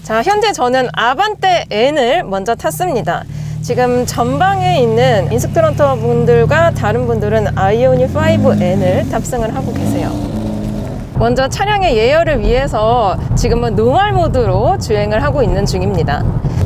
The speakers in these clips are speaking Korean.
자, 현재 저는 아반떼 N을 먼저 탔습니다. 지금 전방에 있는 인스트럭터 분들과 다른 분들은 아이오닉 5N을 탑승을 하고 계세요. 먼저 차량의 예열을 위해서 지금은 노멀 모드로 주행을 하고 있는 중입니다.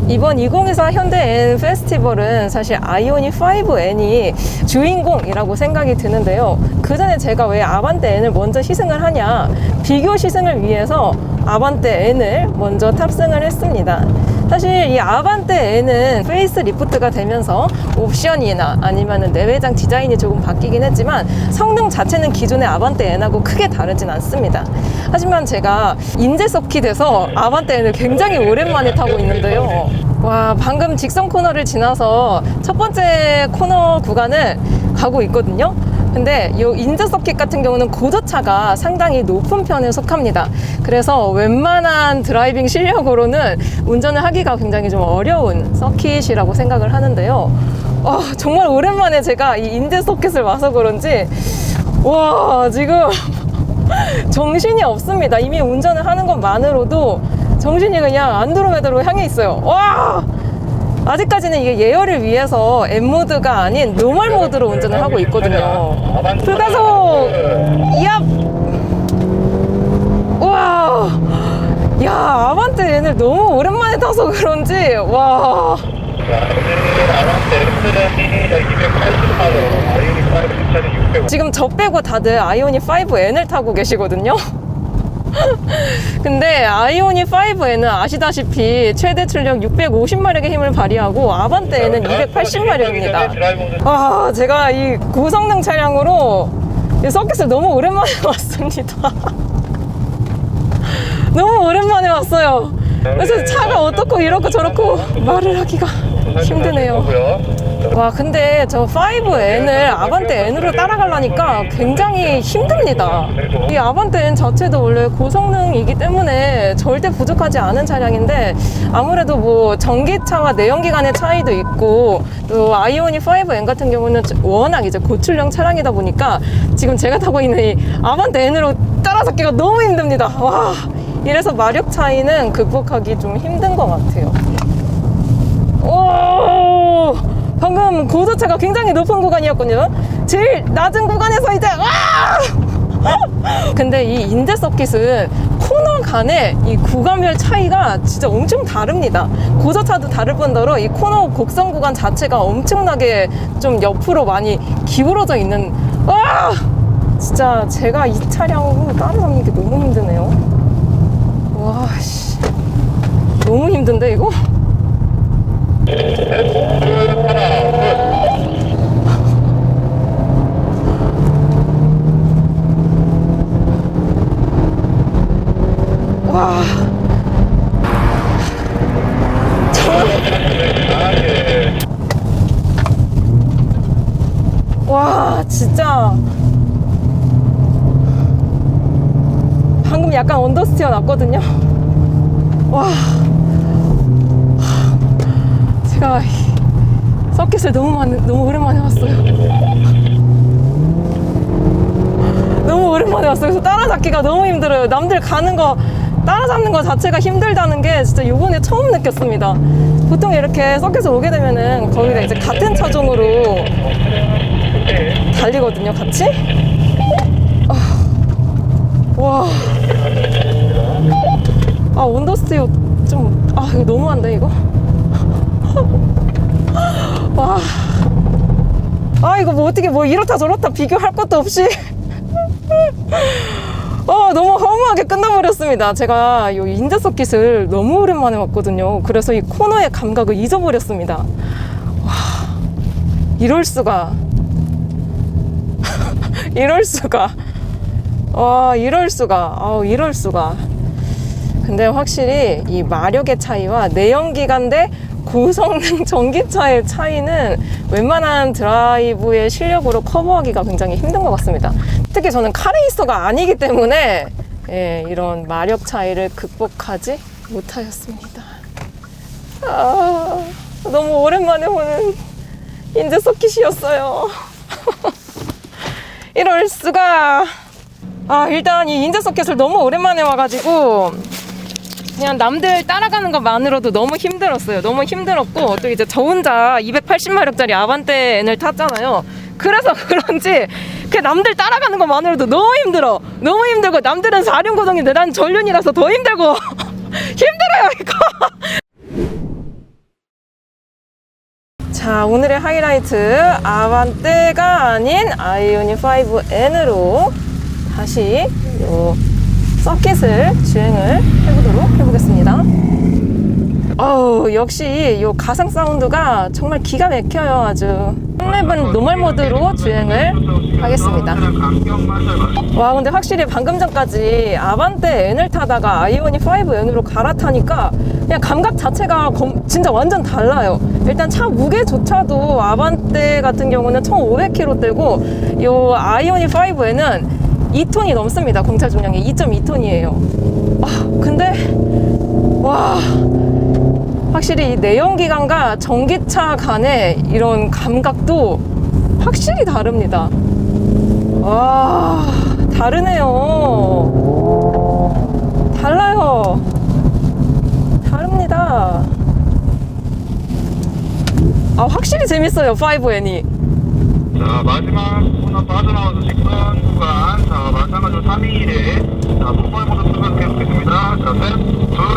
이번 2024 현대 N 페스티벌은 사실 아이오닉 5N이 주인공이라고 생각이 드는데요. 그 전에 제가 왜 아반떼 N을 먼저 시승을 하냐, 비교 시승을 위해서 아반떼 N을 먼저 탑승을 했습니다. 사실 이 아반떼 N은 페이스 리프트가 되면서 옵션이나 아니면 내외장 디자인이 조금 바뀌긴 했지만 성능 자체는 기존의 아반떼 N하고 크게 다르진 않습니다. 하지만 제가 인제석이 돼서 아반떼 N을 굉장히 오랜만에 타고 있는데요. 와, 방금 직선 코너를 지나서 첫 번째 코너 구간을 가고 있거든요. 근데 이 인제 서킷 같은 경우는 고저차가 상당히 높은 편에 속합니다. 그래서 웬만한 드라이빙 실력으로는 운전을 하기가 굉장히 좀 어려운 서킷이라고 생각을 하는데요. 정말 오랜만에 제가 이 인제 서킷을 와서 그런지 와, 지금 정신이 없습니다. 이미 운전을 하는 것만으로도 정신이 그냥 안드로메다로 향해 있어요. 와! 아직까지는 이게 예열을 위해서 N모드가 아닌 노멀 모드로 운전을 하고 있거든요. 불가속! 얍! 우와! 야, 아반떼 N을 너무 오랜만에 타서 그런지, 와. 지금 저 빼고 다들 아이오닉 5N을 타고 계시거든요. 근데 아이오닉 5N은 아시다시피 최대 출력 650마력의 힘을 발휘하고 아반떼 N은 280마력입니다. 와, 제가 이 고성능 차량으로 이 서킷을 너무 오랜만에 왔습니다. 너무 오랜만에 왔어요. 그래서 차가 어떻고 이렇고 저렇고 말을 하기가 힘드네요. 와, 근데 저 5N을 아반떼 N으로 따라가려니까 굉장히 힘듭니다. 이 아반떼 N 자체도 원래 고성능이기 때문에 절대 부족하지 않은 차량인데 아무래도 뭐 전기차와 내연기 간의 차이도 있고 또 아이오닉 5N 같은 경우는 워낙 이제 고출력 차량이다 보니까 지금 제가 타고 있는 이 아반떼 N으로 따라잡기가 너무 힘듭니다. 와, 이래서 마력 차이는 극복하기 좀 힘든 것 같아요. 오, 방금 고저차가 굉장히 높은 구간이었거든요. 제일 낮은 구간에서 이제 와! 근데 이 인제 서킷은 코너 간의 이 구간별 차이가 진짜 엄청 다릅니다. 고저차도 다를 뿐더러 이 코너 곡선 구간 자체가 엄청나게 좀 옆으로 많이 기울어져 있는, 와! 진짜 제가 이 차량으로 따라잡는 게 너무 힘드네요. 와, 씨, 너무 힘든데 이거? 와, 와, 진짜 방금 약간 언더스티어 났거든요. 와, 제가 서킷을 너무 오랜만에 왔어요. 너무 오랜만에 왔어요. 그래서 따라잡기가 너무 힘들어요. 남들 가는 거 따라잡는 거 자체가 힘들다는 게 진짜 이번에 처음 느꼈습니다. 보통 이렇게 서킷을 오게 되면은 거기다 이제 같은 차종으로 달리거든요, 같이. 와, 언더스티어 좀, 이거 너무한데 이거. 와, 이거 뭐 어떻게 뭐 이렇다 저렇다 비교할 것도 없이 너무 허무하게 끝나버렸습니다. 제가 이 인제 서킷을 너무 오랜만에 왔거든요. 그래서 이 코너의 감각을 잊어버렸습니다. 와, 이럴 수가. 이럴 수가. 와, 이럴 수가. 이럴 수가. 근데 확실히 이 마력의 차이와 내연기관 대 고성능 전기차의 차이는 웬만한 드라이브의 실력으로 커버하기가 굉장히 힘든 것 같습니다. 특히 저는 카레이서가 아니기 때문에 이런 마력 차이를 극복하지 못하였습니다. 너무 오랜만에 보는 인제 서킷이었어요. 이럴 수가. 일단 이 인제 서킷을 너무 오랜만에 와가지고 그냥 남들 따라가는 것만으로도 너무 힘들었어요. 너무 힘들었고 또 이제 저 혼자 280마력짜리 아반떼 N을 탔잖아요. 그래서 그런지 그 남들 따라가는 것만으로도 너무 힘들어. 너무 힘들고 남들은 4륜구동인데 난 전륜이라서 더 힘들고 힘들어요 이거. 자, 오늘의 하이라이트 아반떼가 아닌 아이오닉 5N으로 다시 요 서킷을 주행을 해보겠습니다. 역시 요 가상 사운드가 정말 기가 막혀요. 아주 랩은 노멀 모드로 주행을 하겠습니다. 와, 근데 확실히 방금 전까지 아반떼 N을 타다가 아이오닉 5N으로 갈아타니까 그냥 감각 자체가 진짜 완전 달라요. 일단 차 무게조차도 아반떼 같은 경우는 1500kg대고 요 아이오닉 5N은 2톤이 넘습니다. 공차 중량이 2.2톤이에요. 근데 와, 확실히 이 내연기관과 전기차 간의 이런 감각도 확실히 다릅니다. 와, 다르네요. 달라요. 다릅니다. 확실히 재밌어요, 5N이. 자, 마지막 코너 빠져나와서 직선 구간. 자, 마찬가지로 321에 자, 노멀 모드 순간 계속했습니다. 자, 셋,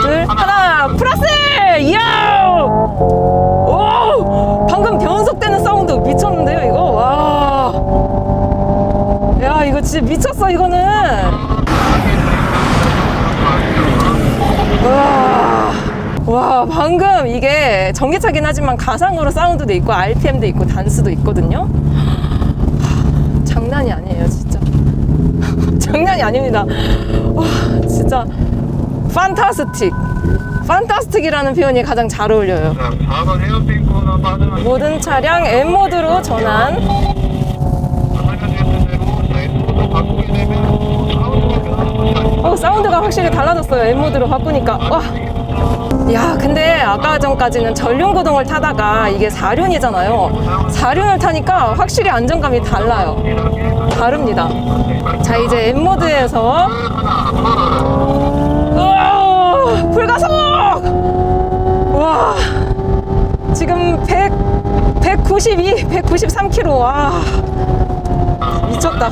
둘, 하나, 플러스! 이야! 오! 방금 변속되는 사운드 미쳤는데요, 이거? 와. 야, 이거 진짜 미쳤어, 이거는. 와, 방금 이게 전기차긴 하지만 가상으로 사운드도 있고 RPM도 있고 단수도 있거든요. 장난이 아니에요, 진짜. 장난이 아닙니다. 와, 진짜 판타스틱. 판타스틱이라는 표현이 가장 잘 어울려요. 자, 4번 헤어핀 코너 빠져나와서 모든 차량 N모드로 전환. 설명드렸던 대로 자, N모드 바꾸게 되면 사운드가 사운드가 확실히 달라졌어요. N모드로 바꾸니까. 와. 야, 근데 아까 전까지는 전륜구동을 타다가 이게 4륜이잖아요. 4륜을 타니까 확실히 안정감이 달라요. 다릅니다. 자, 이제 N모드에서 불가속! 와, 지금 192, 193km. 와, 미쳤다.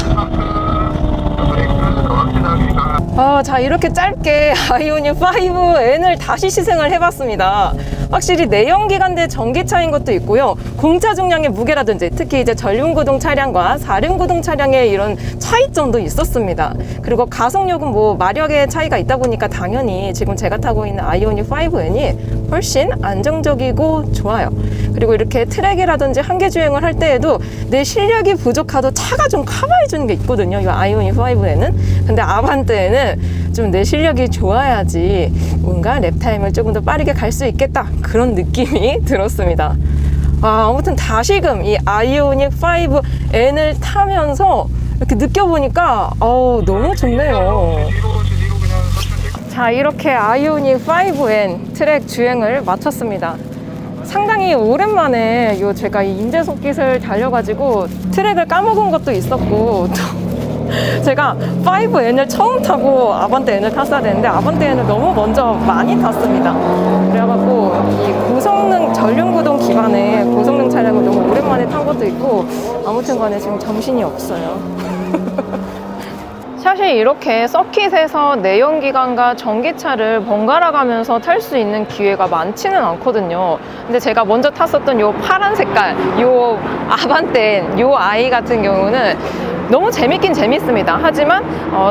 자, 이렇게 짧게 아이오닉 5N을 다시 시승을 해봤습니다. 확실히 내연기관 대 전기차인 것도 있고요. 공차 중량의 무게라든지 특히 이제 전륜구동 차량과 4륜구동 차량의 이런 차이점도 있었습니다. 그리고 가속력은 뭐 마력의 차이가 있다 보니까 당연히 지금 제가 타고 있는 아이오닉 5N이 훨씬 안정적이고 좋아요. 그리고 이렇게 트랙이라든지 한계 주행을 할 때에도 내 실력이 부족하도 차가 좀 커버해 주는 게 있거든요. 이 아이오닉 5N은. 근데 아반떼는 좀 내 실력이 좋아야지 뭔가 랩타임을 조금 더 빠르게 갈 수 있겠다, 그런 느낌이 들었습니다. 아무튼 다시금 이 아이오닉 5N을 타면서 이렇게 느껴보니까 너무 좋네요. 자, 이렇게 아이오닉 5N 트랙 주행을 마쳤습니다. 상당히 오랜만에 제가 이 인제속깃을 달려가지고 트랙을 까먹은 것도 있었고, 또 제가 5N을 처음 타고 아반떼 N을 탔어야 되는데 아반떼 N을 너무 먼저 많이 탔습니다. 그래갖고 이 고성능 전륜구동 기반의 고성능 차량을 너무 오랜만에 탄 것도 있고, 아무튼 간에 지금 정신이 없어요. 사실 이렇게 서킷에서 내연기관과 전기차를 번갈아 가면서 탈 수 있는 기회가 많지는 않거든요. 근데 제가 먼저 탔었던 요 파란 색깔, 요 아반떼, 요 아이 같은 경우는 너무 재밌긴 재밌습니다. 하지만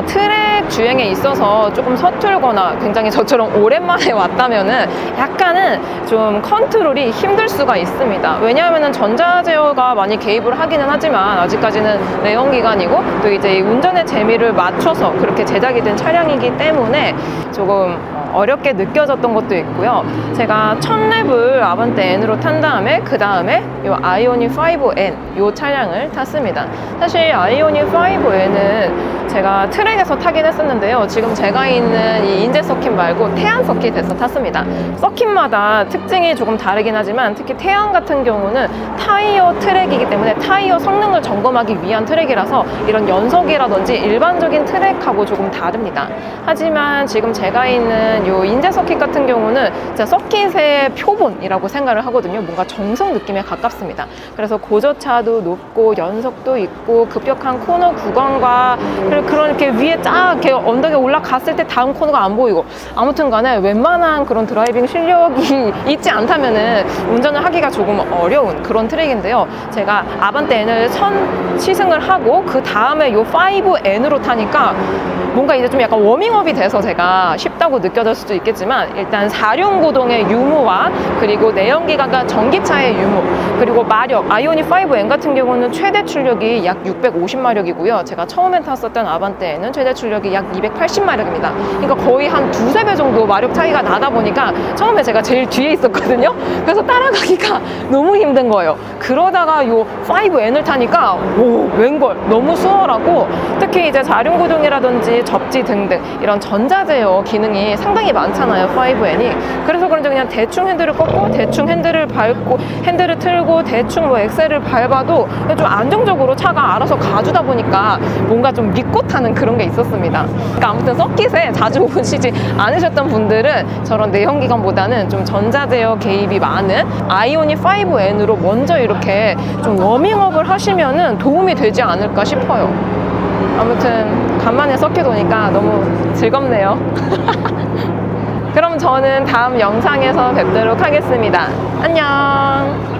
트랙 주행에 있어서 조금 서툴거나 굉장히 저처럼 오랜만에 왔다면은 약간은 좀 컨트롤이 힘들 수가 있습니다. 왜냐하면은 전자제어가 많이 개입을 하기는 하지만 아직까지는 내연기관이고 또 이제 운전의 재미를 맞춰서 그렇게 제작이 된 차량이기 때문에 조금 어렵게 느껴졌던 것도 있고요. 제가 첫 랩을 아반떼 N으로 탄 다음에 그 다음에 이 아이오닉 5N 이 차량을 탔습니다. 사실 아이오닉 5N은 제가 트랙에서 타긴 했었는데요. 지금 제가 있는 이 인제 서킷 말고 태안 서킷에서 탔습니다. 서킷마다 특징이 조금 다르긴 하지만 특히 태안 같은 경우는 타이어 트랙이기 때문에 타이어 성능을 점검하기 위한 트랙이라서 이런 연석이라든지 일반적인 트랙하고 조금 다릅니다. 하지만 지금 제가 있는 요 인제 서킷 같은 경우는 진짜 서킷의 표본이라고 생각을 하거든요. 뭔가 정석 느낌에 가깝습니다. 그래서 고저차도 높고 연속도 있고 급격한 코너 구간과 그리고 그런 이렇게 위에 쫙 이렇게 언덕에 올라갔을 때 다음 코너가 안 보이고, 아무튼 간에 웬만한 그런 드라이빙 실력이 있지 않다면은 운전을 하기가 조금 어려운 그런 트랙인데요. 제가 아반떼 N을 선 시승을 하고 그 다음에 요 5N으로 타니까 뭔가 이제 좀 약간 워밍업이 돼서 제가 쉽다고 느껴질 수도 있겠지만, 일단 4륜구동의 유무와 그리고 내연기관과 전기차의 유무, 그리고 마력, 아이오닉 5N 같은 경우는 최대 출력이 약 650마력이고요. 제가 처음에 탔었던 아반떼에는 최대 출력이 약 280마력입니다. 그러니까 거의 한 두세 배 정도 마력 차이가 나다 보니까 처음에 제가 제일 뒤에 있었거든요. 그래서 따라가기가 너무 힘든 거예요. 그러다가 요 5N을 타니까 오, 웬걸 너무 수월하고, 특히 이제 4륜구동이라든지 접지 등등 이런 전자제어 기능이 상당히 많잖아요, 5N이. 그래서 그런지 그냥 대충 핸들을 꺾고 대충 핸들을 밟고 핸들을 틀고 대충 뭐 엑셀을 밟아도 좀 안정적으로 차가 알아서 가주다 보니까 뭔가 좀 믿고 타는 그런 게 있었습니다. 그러니까 아무튼 서킷에 자주 오시지 않으셨던 분들은 저런 내연기관보다는 좀 전자제어 개입이 많은 아이오닉 5N으로 먼저 이렇게 좀 워밍업을 하시면은 도움이 되지 않을까 싶어요. 아무튼 간만에 서킷 오니까 너무 즐겁네요. 그럼 저는 다음 영상에서 뵙도록 하겠습니다. 안녕.